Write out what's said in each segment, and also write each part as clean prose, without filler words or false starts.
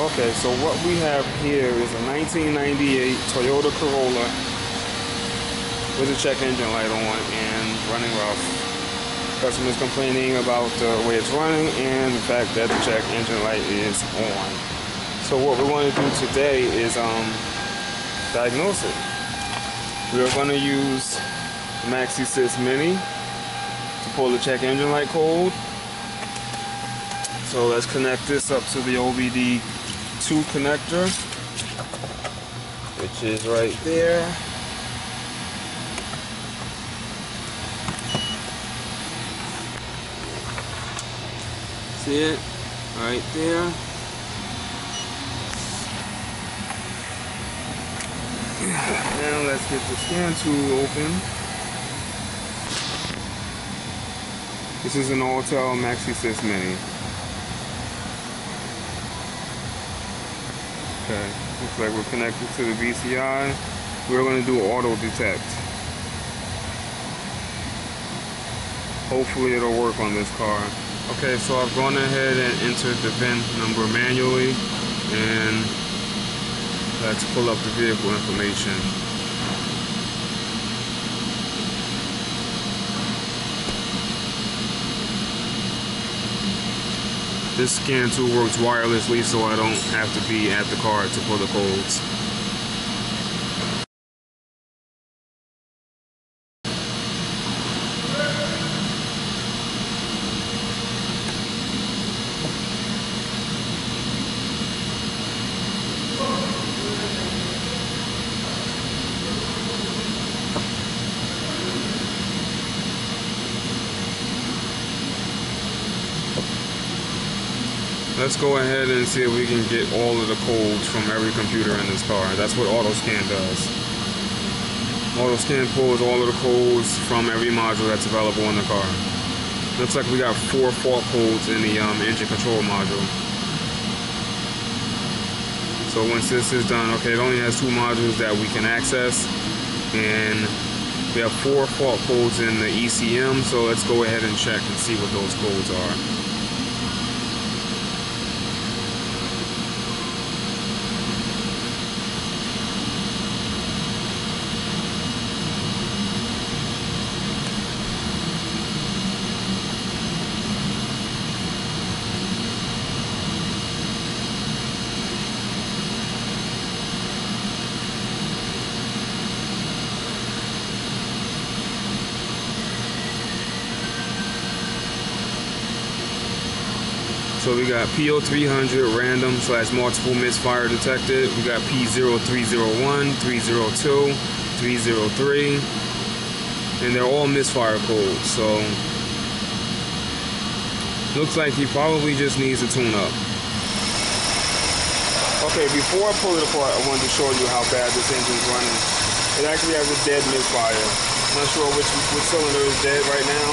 Okay, so what we have here is a 1998 Toyota Corolla with a check engine light on and running rough. Customers complaining about the way it's running and the fact that the check engine light is on. So what we're going to do today is diagnose it. We are going to use the Maxisys Mini to pull the check engine light code. So let's connect this up to the OBD2 connector, which is right there. See it? Right there. Now let's get the scan tool open. This is an Autel Maxisys Mini. Okay, looks like we're connected to the VCI. We're going to do auto detect. Hopefully it'll work on this car. Okay, so I've gone ahead and entered the VIN number manually, and let's pull up the vehicle information. This scan tool works wirelessly, so I don't have to be at the car to pull the codes. Let's go ahead and see if we can get all of the codes from every computer in this car. That's what AutoScan does. AutoScan pulls all of the codes from every module that's available in the car. Looks like we got 4 fault codes in the engine control module. So once this is done, okay, it only has 2 modules that we can access, and we have 4 fault codes in the ECM, so let's go ahead and check and see what those codes are. So we got P0300 random / multiple misfire detected. We got P0301, 302, 303, and they're all misfire codes. So looks like he probably just needs a tune up. Okay, before I pull it apart, I wanted to show you how bad this engine's running. It actually has a dead misfire. I'm not sure which cylinder is dead right now,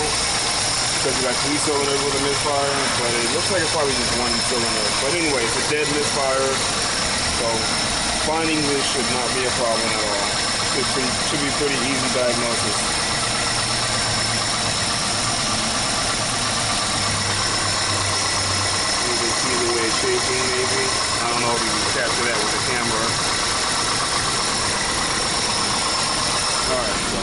because we got 3 cylinders with a misfire, but it looks like it's probably just 1 cylinder. But anyway, it's a dead misfire, so finding this should not be a problem at all. Should be pretty easy diagnosis. You can see the way it's shaking, maybe. I don't know if you can capture that with the camera. Alright, so.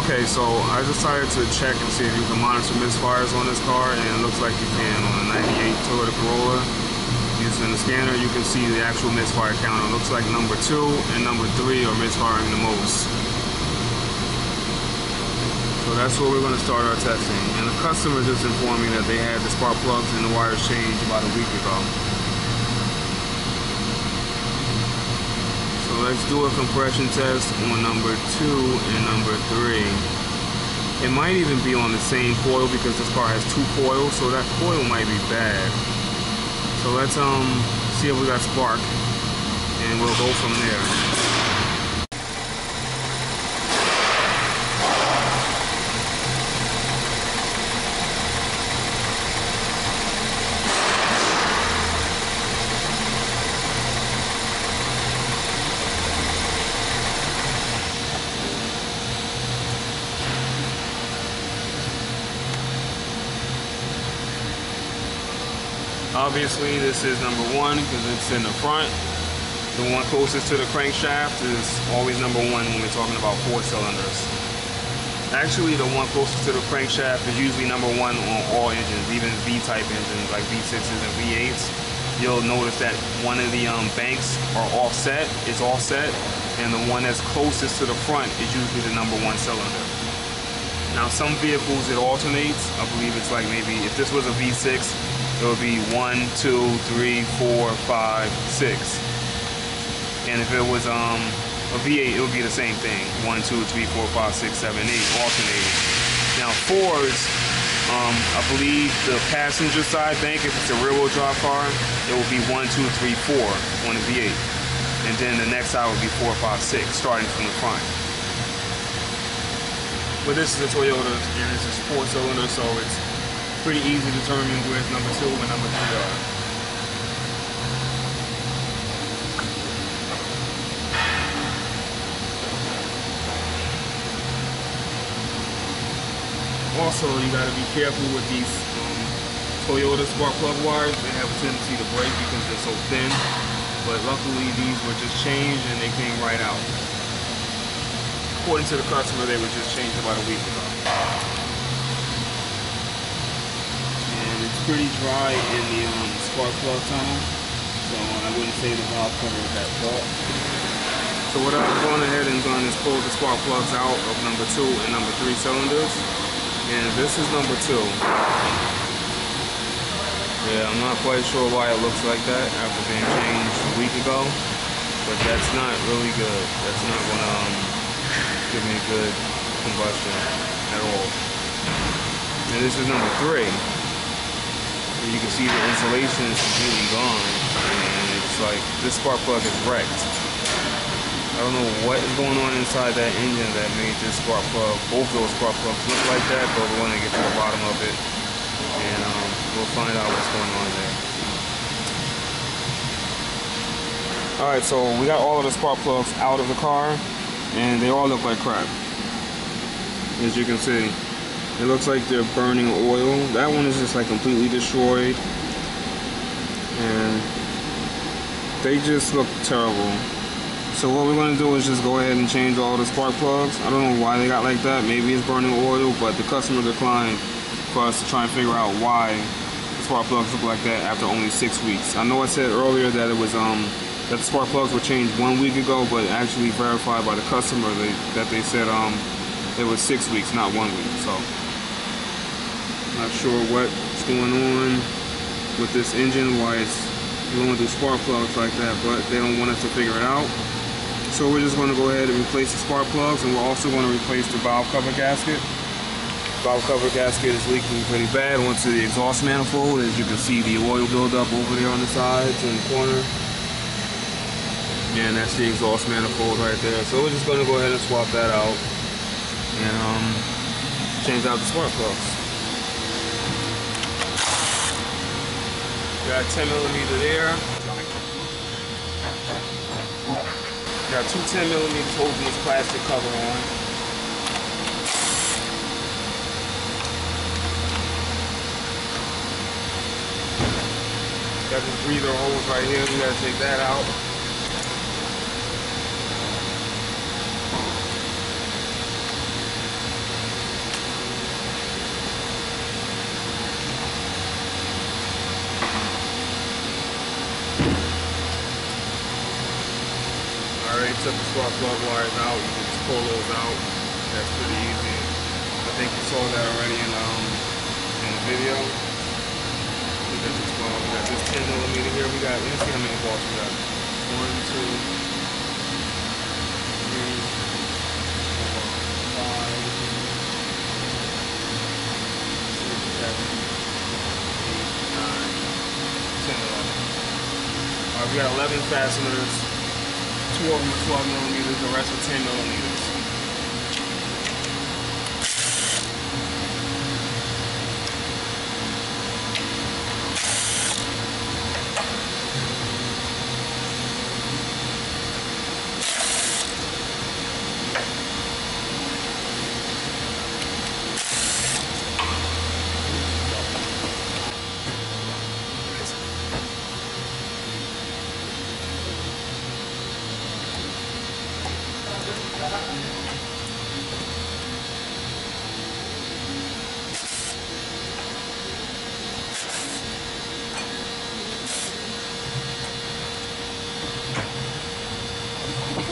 Okay, so I decided to check and see if you can monitor misfires on this car, and it looks like you can on a 98 Toyota Corolla. Using the scanner, you can see the actual misfire count. It looks like number 2 and number 3 are misfiring the most. So that's where we're going to start our testing. And the customer just informed me that they had the spark plugs and the wires changed about a week ago. So let's do a compression test on number 2 and number 3. It might even be on the same coil because this car has 2 coils, so that coil might be bad. So let's see if we got spark, and we'll go from there. Obviously, this is number 1 because it's in the front. The one closest to the crankshaft is always number 1 when we're talking about 4 cylinders. Actually, the one closest to the crankshaft is usually number 1 on all engines, even V-type engines like V6s and V8s. You'll notice that one of the banks are offset, and the one that's closest to the front is usually the number 1 cylinder. Now, some vehicles it alternates. I believe it's like maybe if this was a V6, it would be 1, 2, 3, 4, 5, 6. And if it was a V8, it would be the same thing. 1, 2, 3, 4, 5, 6, 7, 8, alternating. Now 4s, I believe the passenger side bank, if it's a rear-wheel drive car, it will be 1, 2, 3, 4 on the V8. And then the next side would be 4, 5, 6, starting from the front. But this is a Toyota, and this is 4 cylinder, so it's pretty easy to determine where number 2 and number 3 are. Also, you got to be careful with these Toyota spark plug wires. They have a tendency to break because they're so thin. But luckily, these were just changed and they came right out. According to the customer, they were just changed about a week ago. And it's pretty dry in the spark plug tunnel, so I wouldn't say the valve cover is that wet. So what I've gone ahead and done is pull the spark plugs out of number 2 and number 3 cylinders. And this is number 2. Yeah, I'm not quite sure why it looks like that after being changed a week ago, but that's not really good. That's not going to give me good combustion at all. And this is number 3. And you can see the insulation is completely gone, and it's like this spark plug is wrecked. I don't know what is going on inside that engine that made this spark plug, both those spark plugs look like that, but we're going to get to the bottom of it and we'll find out what's going on there. Alright, so we got all of the spark plugs out of the car and they all look like crap. As you can see, it looks like they're burning oil. That one is just like completely destroyed and they just look terrible. So what we're going to do is just go ahead and change all the spark plugs. I don't know why they got like that. Maybe it's burning oil, but the customer declined for us to try and figure out why the spark plugs look like that after only 6 weeks. I know I said earlier that it was that the spark plugs were changed 1 week ago, but actually verified by the customer that they said it was 6 weeks, not 1 week. So not sure what's going on with this engine, why it's blowing through spark plugs like that, but they don't want us to figure it out. So we're just going to go ahead and replace the spark plugs, and we're also going to replace the valve cover gasket. Valve cover gasket is leaking pretty bad onto the exhaust manifold. As you can see, the oil buildup over there on the sides and the corner. And that's the exhaust manifold right there. So we're just going to go ahead and swap that out and change out the spark plugs. Got 10mm there. Got 2 10mm holding this plastic cover on. Got this breather hose right here. We gotta take that out. Took the spark plug wires out. You can just pull those out. That's pretty easy. I think you saw that already in the video. We got this 10mm here. We got, let me see how many bolts we got. 1, 2, 3, 4, 5, 6, 7, 8, 9, 10, 11. Alright, we got 11 fasteners. 2 of them are 12mm, the rest are 10mm.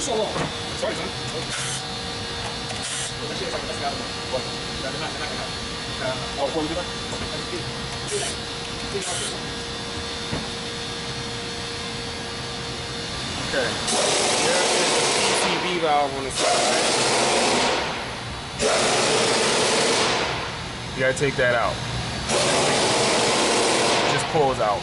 So long. Sorry, son. Okay. There is the PCV valve on the side. You gotta take that out. It just pulls out.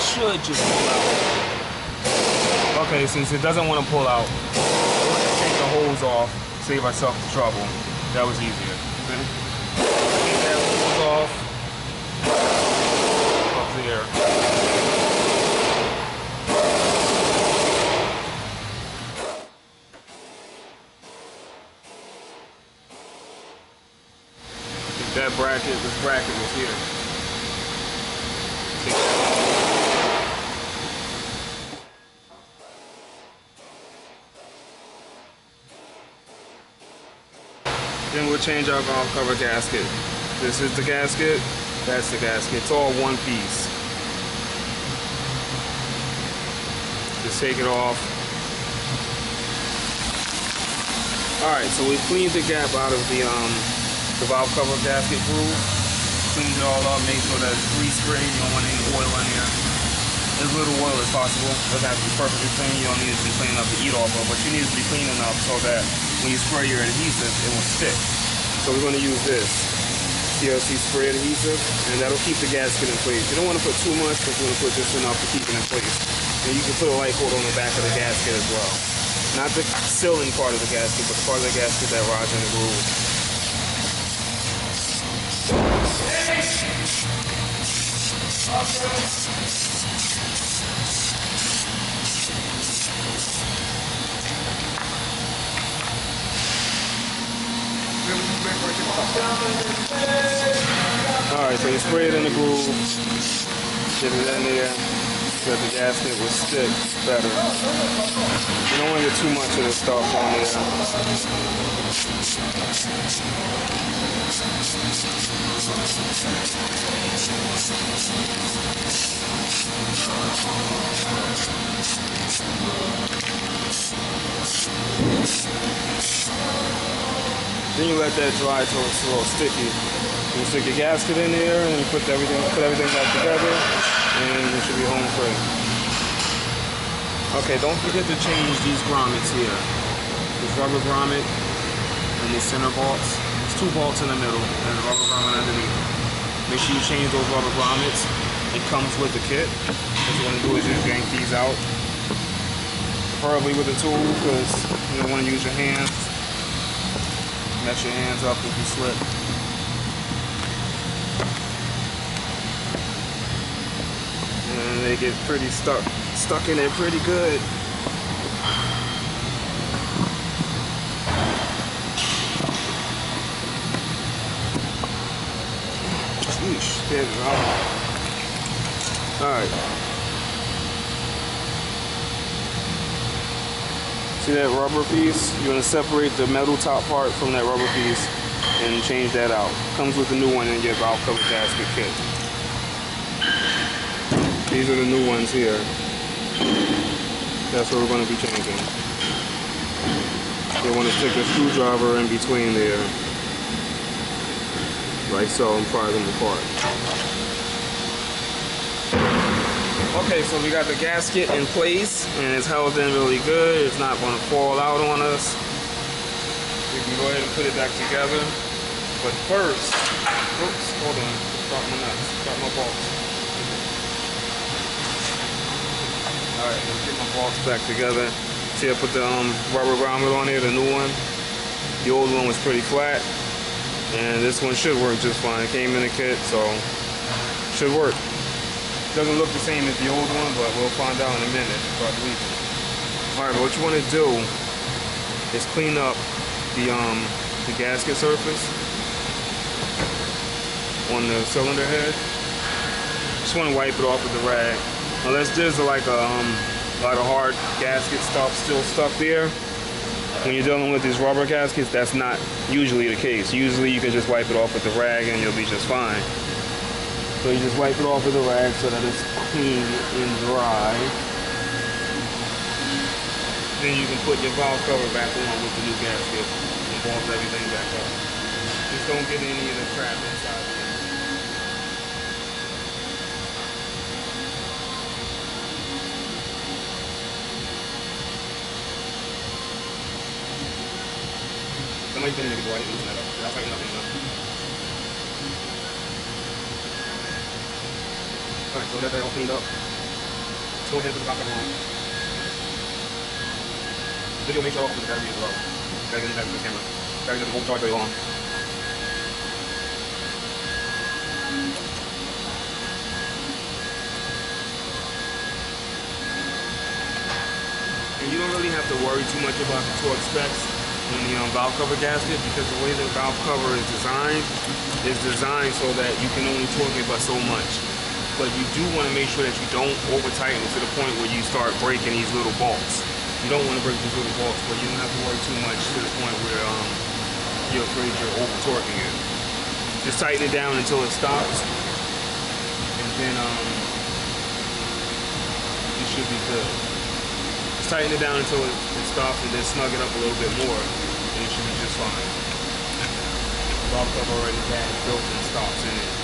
Should just pull out. Okay, since it doesn't want to pull out, we'll take the hose off, save ourselves the trouble. That was easier. Okay. Take that hose off up there. Take that bracket, this bracket was here. Take that off. Then we'll change our valve cover gasket. This is the gasket, that's the gasket. It's all one piece. Just take it off. Alright, so we cleaned the gap out of the valve cover gasket groove. Cleaned it all up, made sure that it's grease-free, you don't want any oil in here. As little oil as possible. Doesn't have to be perfectly clean, you don't need it to be clean enough to eat off of, but you need it to be clean enough so that when you spray your adhesive, it won't stick. So we're going to use this TLC spray adhesive, and that'll keep the gasket in place. You don't want to put too much, but you want to put just enough to keep it in place. And you can put a light coat on the back of the gasket as well. Not the sealing part of the gasket, but the part of the gasket that rides in the groove. Alright, so you spray it in the groove, get it in there, so that the gasket will stick better. You don't want to get too much of this stuff on there. Then you let that dry till it's a little sticky. You stick your gasket in there and you put everything back together, and it should be home free. Okay, don't forget to change these grommets here. This rubber grommet and these center bolts. There's two bolts in the middle and a rubber grommet underneath. Make sure you change those rubber grommets. It comes with the kit. What you want to do is just yank these out, preferably with a tool, because you don't want to use your hands. Mess your hands up if you slip. And they get pretty stuck in there pretty good. Sheesh, get it out. Alright. See that rubber piece? You're going to separate the metal top part from that rubber piece and change that out. Comes with a new one in your valve cover gasket kit. These are the new ones here. That's what we're going to be changing. You want to stick a screwdriver in between there, like so, and pry them apart. Okay, so we got the gasket in place and it's held in really good. It's not going to fall out on us. We can go ahead and put it back together. But first, oops, hold on, drop my nuts, drop my bolts. Alright, let's get my bolts back together. See, I put the rubber grommet on here, the new one. The old one was pretty flat, and this one should work just fine. It came in a kit, so should work. Doesn't look the same as the old one, but we'll find out in a minute. Alright, but what you want to do is clean up the gasket surface on the cylinder head. Just want to wipe it off with the rag. Unless there's like a lot of hard gasket stuff still stuck there. When you're dealing with these rubber gaskets, that's not usually the case. Usually you can just wipe it off with the rag and you'll be just fine. So you just wipe it off with a rag so that it's clean and dry. Then you can put your valve cover back on with the new gasket and vault everything back up. Just don't get any of the crap inside the engine. Somebody's been in there before, I didn't loosen that up. I'll tighten up enough. Alright, so that's that all cleaned up. Let's go ahead and put the valve cover on. Video make sure I open the battery as well. Gotta get the battery to the camera. Battery doesn't hold charge very long. And you don't really have to worry too much about the torque specs in the valve cover gasket, because the way the valve cover is designed so that you can only torque it by so much. But you do want to make sure that you don't over tighten it to the point where you start breaking these little bolts. You don't want to break these little bolts, but you don't have to worry too much to the point where you're afraid you're over torquing it. Just tighten it down until it stops, and then you should be good. Just tighten it down until it stops, and then snug it up a little bit more, and it should be just fine. The valve cover already has built-in stops in it.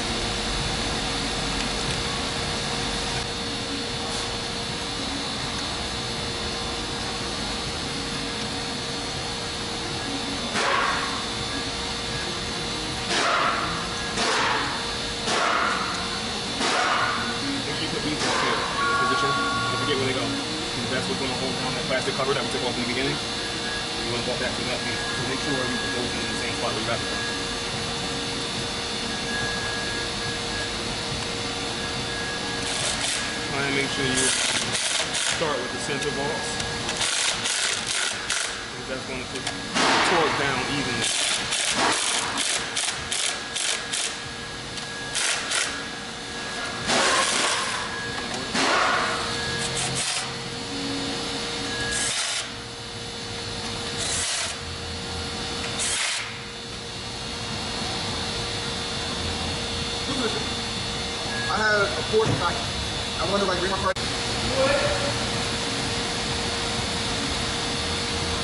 Where they go. That's what's going to hold down that plastic cover that we took off in the beginning. You want to vault that to that piece. So make sure you put those in the same spot where you got it from. Try and make sure you start with the center bolts, because that's going to put the torque down evenly. I had a Porsche back. I wanted to like bring my car.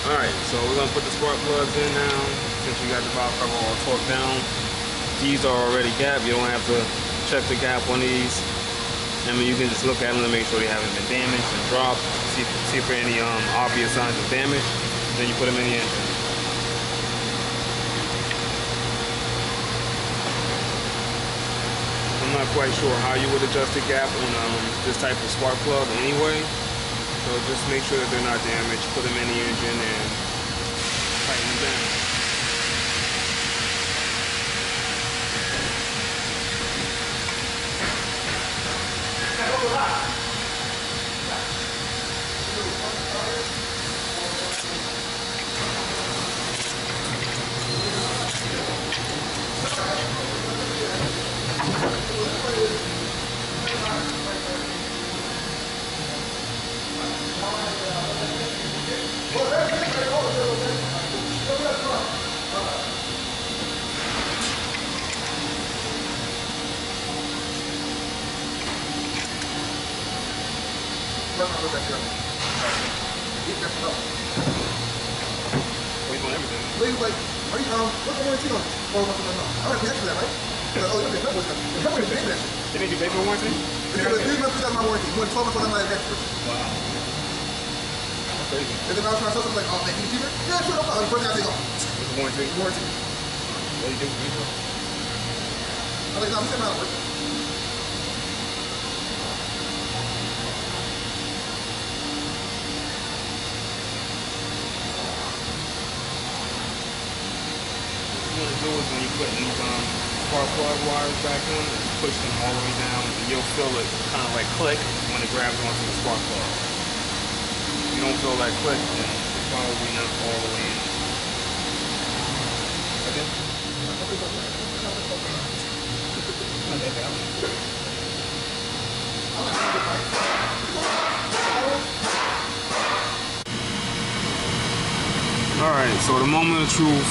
Alright, so we're going to put the spark plugs in now, since you got the valve cover all torqued down. These are already gapped. You don't have to check the gap on these. I mean, you can just look at them to make sure they haven't been damaged and dropped. See for any obvious signs of damage. Then you put them in the engine. I'm not quite sure how you would adjust the gap on this type of spark plug anyway. So just make sure that they're not damaged. Put them in the engine and tighten them down. He's like, are you, what's the warranty on? Or what's the warranty? I already paid for that, right? Like, oh, you paid for that. The company paid that shit. They made you pay for a warranty? It's like 3 months without my warranty. You went 12 months without my extra. Wow. That's crazy. And then I was trying to sell something like, oh, man, can you keep it? Yeah, sure, no problem. The first thing I take off. It's a warranty? Warranty. What do you do? I'm like, no, I'm saying how it works. What you want to do is when you put these spark plug wires back on, push them all the way down, and you'll feel it kind of like click when it grabs onto the spark plug. If you don't feel that click, then it's probably not all the way in. Okay? I'm not Alright, so the moment of truth,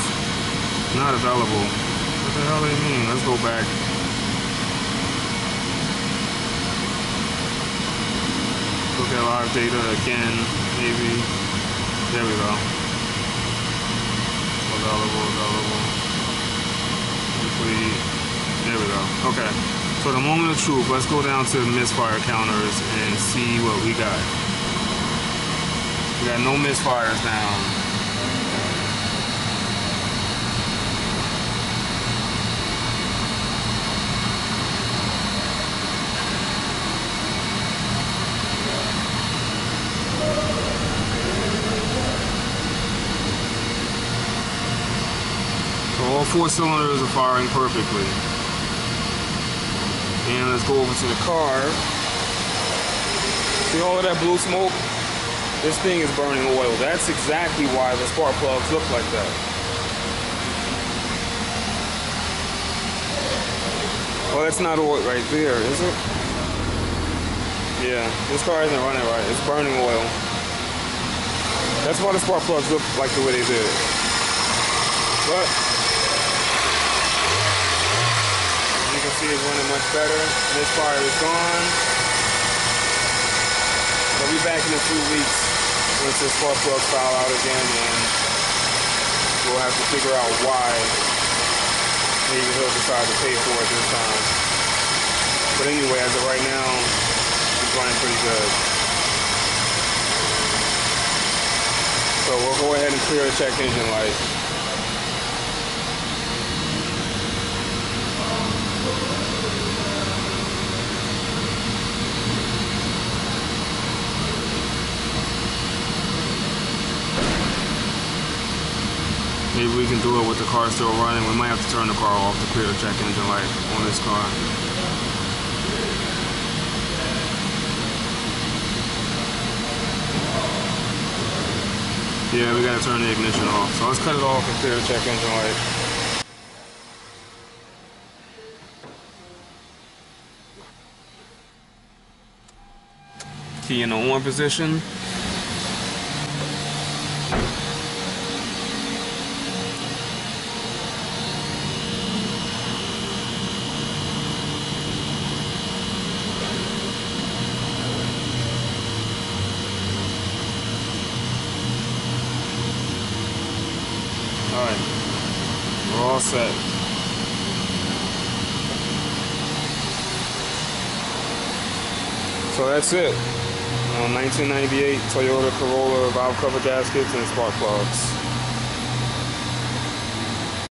not available. What the hell do you mean? Let's go back. Look at live data again, maybe. There we go. Available. Complete. There we go. Okay. So the moment of truth, let's go down to misfire counters and see what we got. We got no misfires now. All 4 cylinders are firing perfectly. And let's go over to the car. See all of that blue smoke? This thing is burning oil. That's exactly why the spark plugs look like that. Well, that's not oil right there, is it? Yeah, this car isn't running right. It's burning oil. That's why the spark plugs look like the way they did. But you can see it's running much better. Misfire is gone. I'll be back in a few weeks once the spark plugs foul out again, and we'll have to figure out why maybe he'll decide to pay for it this time. But anyway, as of right now, it's running pretty good. So we'll go ahead and clear the check engine light. Maybe we can do it with the car still running. We might have to turn the car off to clear the check engine light on this car. Yeah, we gotta turn the ignition off. So let's cut it off and clear the check engine light. Key in the on position. Alright, we're all set. So that's it. 1998 Toyota Corolla valve cover gaskets and spark plugs.